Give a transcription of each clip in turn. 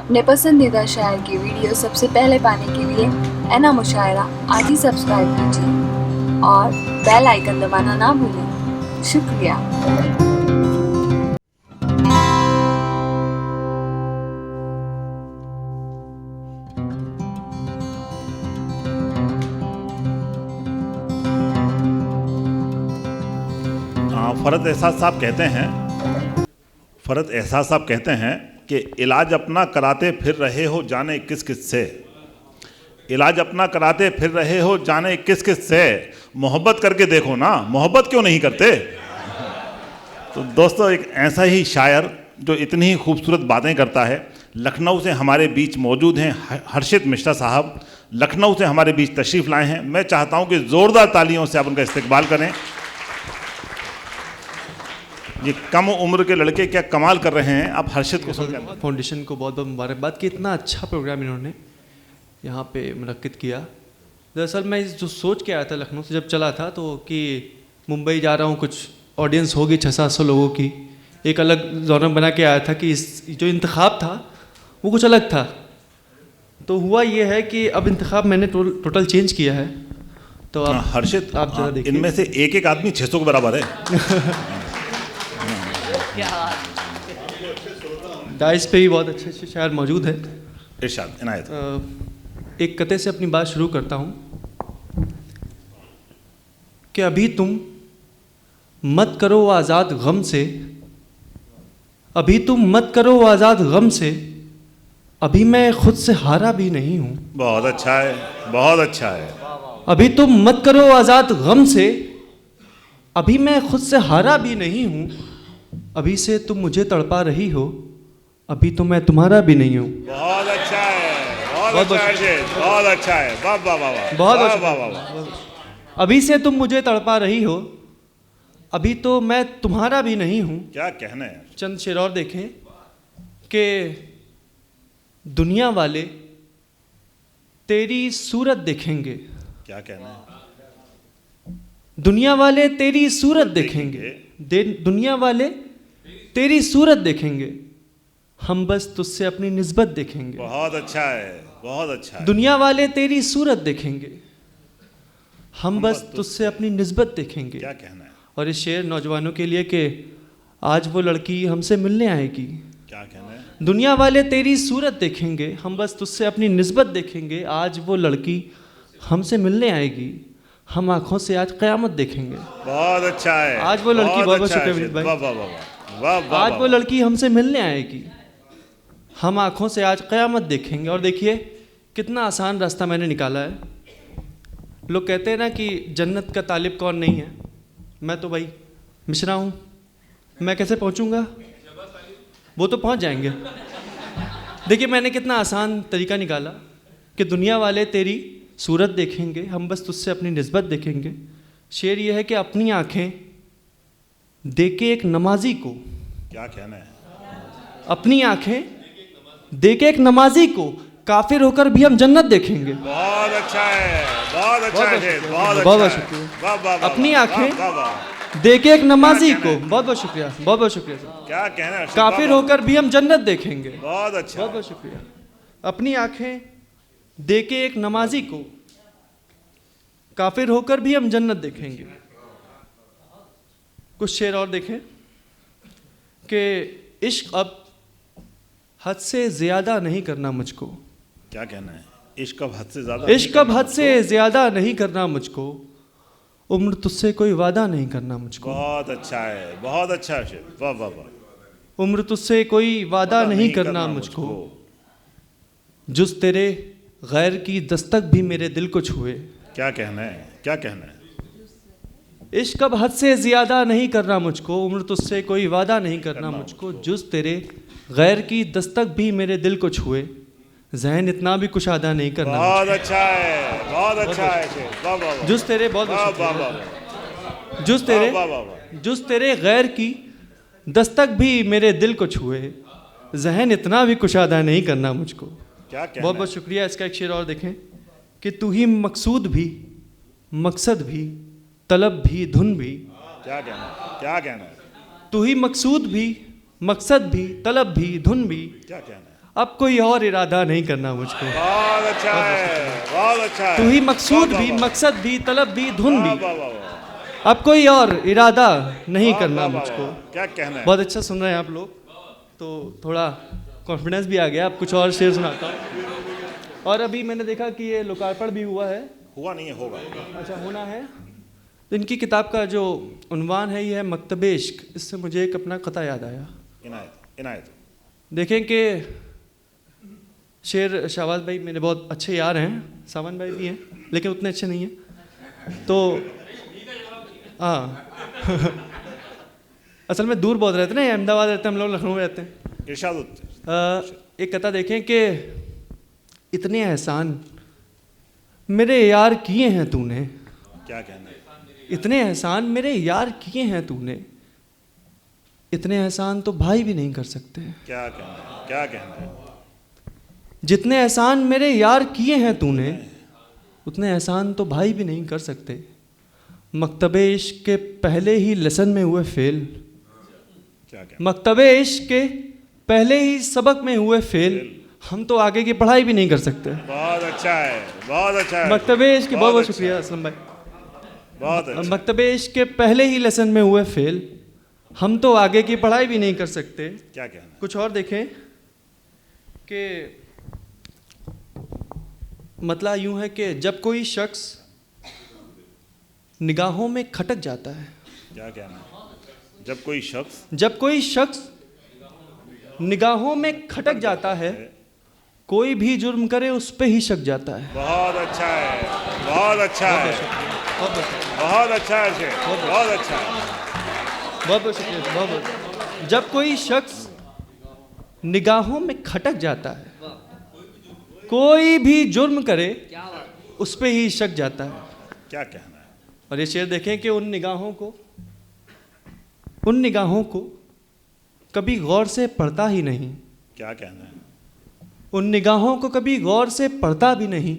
अपने पसंदीदा शायर की वीडियो सबसे पहले पाने के लिए एना मुशायरा आज ही सब्सक्राइब कीजिए और बेल आइकन दबाना ना भूलें। शुक्रिया। फ़रत एहसास साहब कहते हैं कि इलाज अपना कराते फिर रहे हो जाने किस किस से, इलाज अपना कराते फिर रहे हो जाने किस किस से, मोहब्बत करके देखो ना, मोहब्बत क्यों नहीं करते। तो दोस्तों, एक ऐसा ही शायर जो इतनी ही खूबसूरत बातें करता है, लखनऊ से हमारे बीच मौजूद हैं हर्षित मिश्रा साहब। लखनऊ से हमारे बीच तशरीफ़ लाए हैं। मैं चाहता हूं कि ज़ोरदार तालियों से आप उनका इस्तकबाल करें। ये कम उम्र के लड़के क्या कमाल कर रहे हैं। आप हर्षित को सुनकर फाउंडेशन को बहुत बहुत मुबारकबाद कि इतना अच्छा प्रोग्राम इन्होंने यहाँ पे मुनक्किद किया। दरअसल मैं जो सोच के आया था लखनऊ से जब चला था, तो कि मुंबई जा रहा हूँ, कुछ ऑडियंस होगी 600-700 लोगों की, एक अलग जॉनर बना के आया था कि इस जो इंतखाब था वो कुछ अलग था। तो हुआ ये है कि अब इंतखाब मैंने टोटल चेंज किया है। तो आप हर्षित, आप जरा देखिए, इनमें से एक एक आदमी 600 के बराबर है। डाइस पे भी बहुत अच्छे अच्छे शायर मौजूद हैं। इरशाद इनायत। एक कते से अपनी बात शुरू करता हूँ कि अभी तुम मत करो आज़ाद गम से, अभी तुम मत करो आज़ाद गम से, अभी मैं खुद से हारा भी नहीं हूँ। बहुत अच्छा है, बहुत अच्छा है। अभी तुम मत करो आज़ाद गम से, अभी मैं खुद से हारा भी नहीं हूँ। अभी से तुम मुझे तड़पा रही हो, अभी तो मैं तुम्हारा भी नहीं हूँ। बहुत अच्छा है, बहुत अच्छा है, बहुत अच्छा है। वाह वाह वाह वाह, बहुत वाह अच्छा। वाह वाह। अभी से तुम मुझे तड़पा रही हो, अभी तो मैं तुम्हारा भी नहीं हूँ। क्या कहना है। चंद शेर और देखें कि दुनिया वाले तेरी सूरत देखेंगे। क्या कहना है। दुनिया वाले तेरी सूरत देखेंगे, दुनिया वाले तेरी सूरत देखेंगे, हम बस तुझसे अपनी निस्बत देखेंगे। बहुत अच्छा है, बहुत अच्छा है। दुनिया वाले तेरी सूरत देखेंगे, हम बस तुझसे अपनी निस्बत देखेंगे। क्या कहना है। और इस शेर नौजवानों के लिए कि आज वो लड़की हमसे मिलने आएगी। क्या कहना है। दुनिया वाले तेरी सूरत देखेंगे, हम बस तुझसे अपनी निस्बत देखेंगे। आज वो लड़की हमसे मिलने आएगी, हम आंखों से आज क़यामत देखेंगे। बहुत अच्छा है। आज वो लड़की, बहुत बहुत शुक्रिया विनीत भाई। वाह वाह वाह वाह। आज वो लड़की हमसे मिलने आएगी, हम आंखों से आज क़यामत देखेंगे। और देखिए कितना आसान रास्ता मैंने निकाला है। लोग कहते हैं ना कि जन्नत का तालिब कौन नहीं है। मैं तो भाई मिश्रा हूँ, मैं कैसे पहुँचूँगा, वो तो पहुँच जाएंगे। देखिए मैंने कितना आसान तरीका निकाला कि दुनिया वाले तेरी सूरत देखेंगे, हम बस तुझसे अपनी निस्बत देखेंगे। शेर ये है कि अपनी आँखें देके एक नमाजी को, क्या कहना है। अपनी आँखें देके एक नमाजी को, काफिर होकर भी हम जन्नत देखेंगे। बहुत अच्छा है, बहुत अच्छा है, बहुत शुक्रिया। अपनी आँखें देके एक नमाजी को, बहुत बहुत शुक्रिया, बहुत बहुत शुक्रिया सर। क्या कहना है। काफिर होकर भी हम जन्नत देखेंगे। बहुत अच्छा, बहुत बहुत शुक्रिया। अपनी आँखें देके एक नमाजी को, काफिर होकर भी हम जन्नत देखेंगे। कुछ शेर और देखें कि इश्क अब हद से ज़्यादा नहीं करना मुझको। क्या कहना है। इश्क अब हद से ज़्यादा, इश्क अब हद से ज़्यादा नहीं करना मुझको, उम्र तुझसे कोई वादा नहीं करना मुझको। बहुत अच्छा है, बहुत अच्छा है। वाह वाह वाह। उम्र तुझसे कोई वादा नहीं करना मुझको, जुज तेरे गैर की दस्तक भी मेरे दिल को छुए। क्या कहना है, क्या कहना है। इश्क अब हद से ज़्यादा नहीं करना मुझको, उम्र तुझसे कोई वादा नहीं करना मुझको, जुज तेरे गैर की दस्तक भी मेरे दिल को छुए, ज़हन इतना भी कुशादा नहीं करना। बहुत अच्छा है, बहुत अच्छा है। वाह वाह। जुज तेरे, बहुत जुज तेरे, जुज तेरे गैर की दस्तक भी मेरे दिल को छुए, जहन इतना भी कुशादा नहीं करना मुझको। क्या कहना। बहुत बहुत शुक्रिया। इसका एक शेर और देखें कि तू ही मकसूद भी, मकसद भी, तलब भी, धुन भी। क्या कहना, क्या कहना है। तू ही मकसूद भी, मकसद भी, तलब भी, धुन भी। क्या कहना है। अब कोई और इरादा नहीं करना मुझको। बहुत अच्छा है, बहुत अच्छा है। तू ही मकसूद वाह, भी, वाह, मकसद भी, तलब भी, धुन वाह, भी। वाह, वाह, वाह। अब कोई और इरादा नहीं वाह, करना वाह, वाह, मुझको। वाह। क्या कहना है? बहुत अच्छा सुन रहे हैं आप लोग, तो थोड़ा कॉन्फिडेंस भी आ गया। अब कुछ और शेर सुनाता हूँ। और अभी मैंने देखा कि ये लोकार्पण भी हुआ है। हुआ नहीं है, होगा। अच्छा, होना है। तो इनकी किताब का जो उन्वान है ये है मकतबे इश्क। इससे मुझे एक अपना कथा याद आया। इनायत, इनायत। देखें कि शेर शाहबाज भाई मेरे बहुत अच्छे यार हैं, सावन भाई भी हैं, लेकिन उतने अच्छे नहीं हैं। तो हाँ असल में दूर बहुत रहते हैं, अहमदाबाद रहते हैं, हम लोग लखनऊ में रहते हैं। इरशाद। एक कथा देखें कि इतने एहसान मेरे यार किए हैं तूने। क्या कहना है? इतने एहसान मेरे यार किए हैं तूने, इतने एहसान तो भाई भी नहीं कर सकते। क्या कहना है? क्या कहना है? जितने एहसान मेरे यार किए हैं तूने, उतने एहसान तो भाई भी नहीं कर सकते। मकतबे इश्क के पहले ही लेसन में हुए फेल। क्या कहना? मकतबे इश्क के पहले ही सबक में हुए फेल, हम तो आगे की पढ़ाई भी नहीं कर सकते। बहुत अच्छा है, बहुत अच्छा है। मकतबे इश्क, बहुत बहुत अच्छा शुक्रिया है, असलम भाई। बहुत अच्छा। मकतबे इश्क के पहले ही लेसन में हुए फेल, हम तो आगे की पढ़ाई भी नहीं कर सकते। क्या कहना? कुछ और देखें कि मतलब यूं है कि जब कोई शख्स निगाहों में खटक जाता है। क्या कहना? जब कोई शख्स निगाहों में खटक जाता है, कोई भी जुर्म करे उस पे ही शक जाता है। बहुत अच्छा है, बहुत अच्छा है, बहुत अच्छा है शेर, बहुत अच्छा है। बहुत बहुत शुक्रिया, बहुत बहुत। जब कोई शख्स निगाहों में खटक जाता है, कोई भी जुर्म करे उस पे ही शक जाता है। क्या कहना है? और ये शेर देखें कि उन निगाहों को कभी गौर से पढ़ता ही नहीं। क्या कहना है? उन निगाहों को कभी गौर से पढ़ता भी नहीं,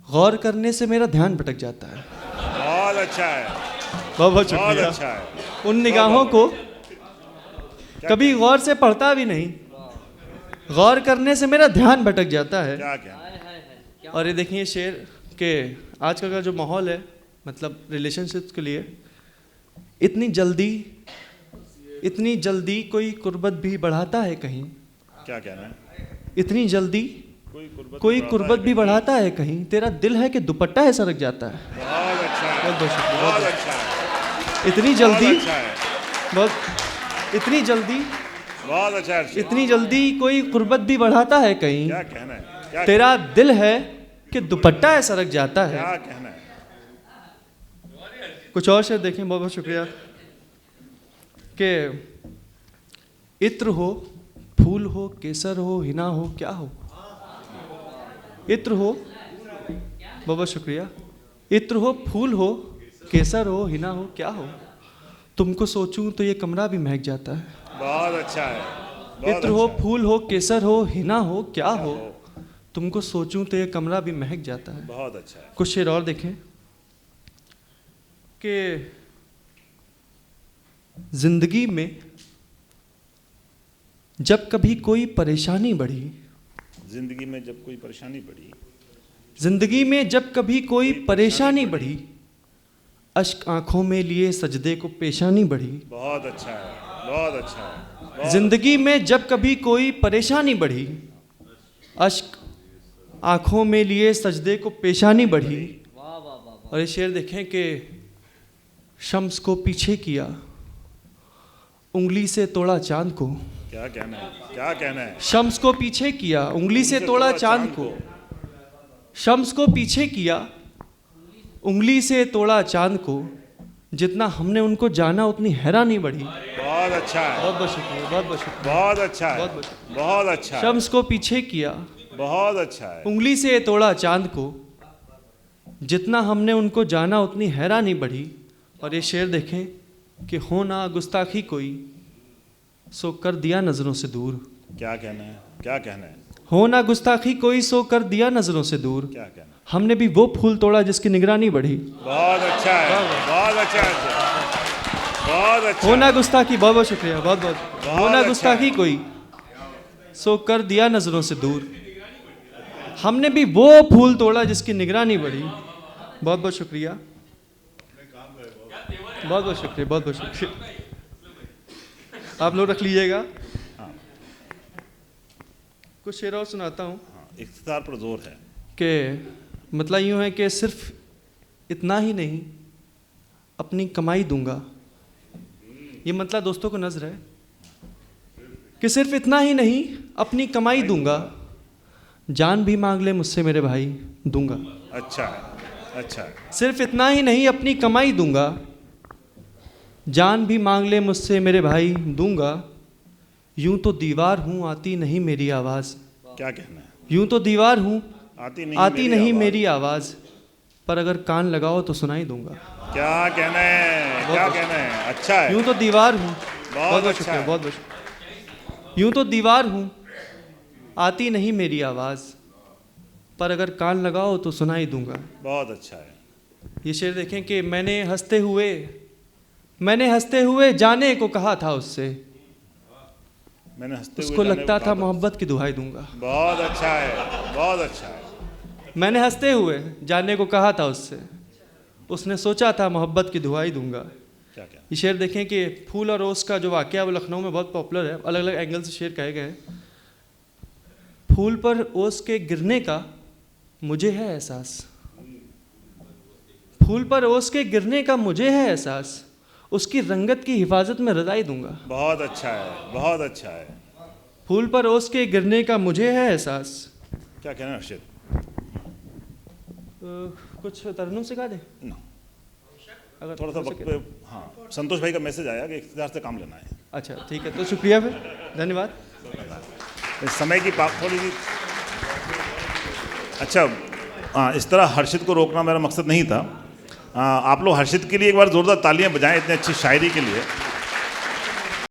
गौर करने से मेरा ध्यान भटक जाता है। बहुत अच्छा है, बहुत बहुत बहुत शुक्रिया। अच्छा है। उन निगाहों को कभी गौर से पढ़ता भी नहीं, गौर करने से मेरा ध्यान भटक जाता है। क्या कहना? और ये देखिए शेर के आजकल का जो माहौल है, मतलब रिलेशनशिप्स के लिए, इतनी जल्दी कोई कुर्बत भी बढ़ाता है कहीं। क्या कहना है? इतनी जल्दी कोई कुर्बत भी बढ़ाता है कहीं, तेरा दिल है कि दुपट्टा है सरक जाता है। बहुत अच्छा है, बहुत बहुत शुक्रिया। बहुत अच्छा है, इतनी बहुत जल्दी, अच्छा है, इतनी जल्दी, बहुत अच्छा है। इतनी जल्दी कोई कुर्बत भी बढ़ाता है कहीं, क्या कहना है? क्या तेरा दिल है कि दुपट्टा है सरक जाता है। क्या कहना है? कुछ और शेर देखें, बहुत बहुत शुक्रिया। कि इत्र हो, फूल हो, केसर हो, हिना हो, क्या हो। इत्र हो, बहुत बहुत शुक्रिया। इत्र हो, फूल हो, केसर हो, हिना हो, क्या हो। तुमको सोचूं तो ये कमरा भी महक जाता है। बहुत अच्छा है, बहुत इत्र हो, अच्छा है। फूल हो, केसर हो, हिना हो, क्या हो। तुमको सोचूं तो ये कमरा भी महक जाता है। बहुत अच्छा है। कुछ शेर और देखें कि जिंदगी में जब कभी कोई परेशानी बढ़ी, जिंदगी में जब कोई परेशानी बढ़ी, जिंदगी में जब कभी कोई परेशानी बढ़ी, अश्क आंखों में लिए सजदे को पेशानी बढ़ी। बहुत अच्छा है, बहुत अच्छा है। जिंदगी में जब कभी कोई परेशानी बढ़ी, अश्क आंखों में लिए सजदे को पेशानी बढ़ी। और ये शेर देखें कि शम्स को पीछे किया, उंगली से तोड़ा चांद को। क्या कहना है? क्या कहना है? शम्स को पीछे किया, उंगली से तोड़ा चांद को। शम्स को पीछे किया, उंगली से तोड़ा चांद को। जितना हमने उनको जाना उतनी हैरानी बढ़ी। बहुत अच्छा है, बहुत बहुत शुक्रिया, बहुत बहुत शुक्रिया। बहुत अच्छा है, बहुत बहुत शुक्रिया। बहुत अच्छा है, शम्स को पीछे किया, बहुत अच्छा है। उंगली से तोड़ा चांद को। जितना हमने उनको जाना उतनी हैरानी बढ़ी। और ये शेर देखें कि हो ना गुस्ताखी कोई, सो कर दिया नजरों से दूर। क्या कहना है? क्या कहना है? हो ना गुस्ताखी कोई, सो कर दिया नजरों से दूर। क्या कहना है? हमने भी वो फूल तोड़ा जिसकी निगरानी बढ़ी। बहुत अच्छा है, बहुत अच्छा है, बहुत अच्छा। हो ना गुस्ताखी, बहुत बहुत शुक्रिया, बहुत बहुत। हो ना अच्छा गुस्ताखी कोई, सो कर दिया नजरों से दूर। हमने भी वो फूल तोड़ा जिसकी निगरानी बढ़ी। बहुत बहुत शुक्रिया, बहुत बहुत शुक्रिया, बहुत बहुत शुक्रिया। आप लोग रख लीजिएगा। कुछ शेर और सुनाता हूँ। इख्तिसार पर जोर है कि मतलब यूँ है कि सिर्फ इतना ही नहीं अपनी कमाई दूंगा। ये मतलब दोस्तों को नज़र है कि सिर्फ इतना ही नहीं अपनी कमाई दूंगा, जान भी मांग ले मुझसे मेरे भाई दूंगा। अच्छा है, अच्छा है। सिर्फ इतना ही नहीं अपनी कमाई दूंगा, जान भी मांग ले मुझसे मेरे भाई दूंगा। यूं तो दीवार हूँ आती नहीं मेरी आवाज़। क्या कहना है? यूं तो दीवार हूँ आती आती नहीं मेरी आवाज़, पर अगर कान लगाओ तो सुनाई दूंगा। क्या कहना है, क्या कहना है? अच्छा है। यूं तो दीवार हूँ, बहुत अच्छा शुक्रिया, है। बहुत बहुत शुक्रिया। यूं तो दीवार हूँ आती नहीं मेरी आवाज़, पर अगर कान लगाओ तो सुनाई दूंगा। बहुत अच्छा है। ये शेर देखें कि मैंने हंसते हुए जाने को कहा था उससे, मैंने हंसते हुए उसको जाने लगता को था कहा मोहब्बत की दुहाई दूंगा। बहुत अच्छा है, बहुत अच्छा है। मैंने हंसते हुए जाने को कहा था उससे, उसने सोचा था मोहब्बत की दुहाई दूंगा। क्या क्या? ये शेर देखें कि फूल और रोज़ का जो वाक़या है वो लखनऊ में बहुत पॉपुलर है। अलग अलग एंगल से शेर कहे गए हैं। फूल पर ओस के गिरने का मुझे है एहसास, फूल पर ओस के गिरने का मुझे है एहसास, उसकी रंगत की हिफाजत में रज़ाई दूंगा। बहुत अच्छा है, बहुत अच्छा है। फूल पर ओस के गिरने का मुझे है एहसास। क्या कहना है अर्शद? कुछ तरन्नुम सिखा दे ना, अगर थोड़ा सा हो वक्त सके। पे। हाँ, संतोष भाई का मैसेज आया कि इख्तियार से काम लेना है। अच्छा ठीक है, तो शुक्रिया, फिर धन्यवाद। इस समय की थोड़ी सी। अच्छा, हाँ, इस तरह हर्षित को रोकना मेरा मकसद नहीं था। आप लोग हर्षित के लिए एक बार ज़ोरदार तालियां बजाएं इतनी अच्छी शायरी के लिए।